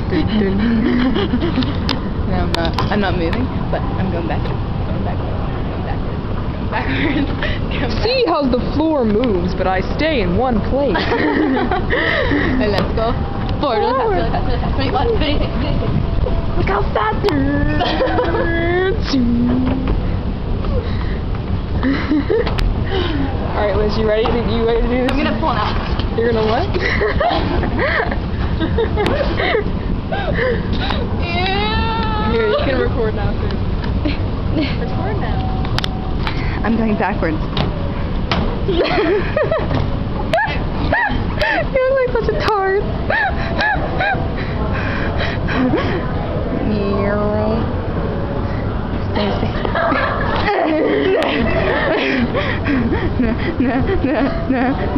No, I'm not. I'm not moving, but I'm going back. Going backwards. Going backwards. Going backwards. Going back. See how the floor moves, but I stay in one place. Alright, let's go. Forward, really fast, really fast, really fast. 21, 26, 26. Look how fast. Alright, Liz, you ready? You ready to do this? I'm gonna pull now. You're gonna what? Here, you can record now too. Record now. I'm going backwards. You look like such a tart.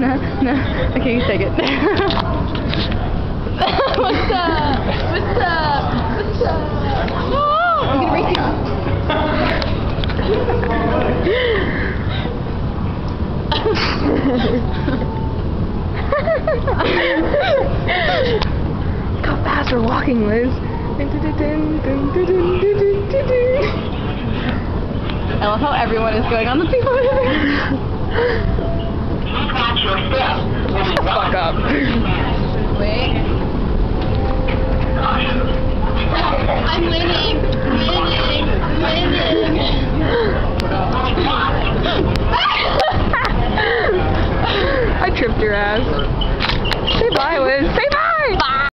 No. Okay, you take it. What's up? What's up? What's up? Oh, I'm gonna race you. Look how fast we're walking, Liz. I love how everyone is going on the people. Fuck up. Wait. I'm winning.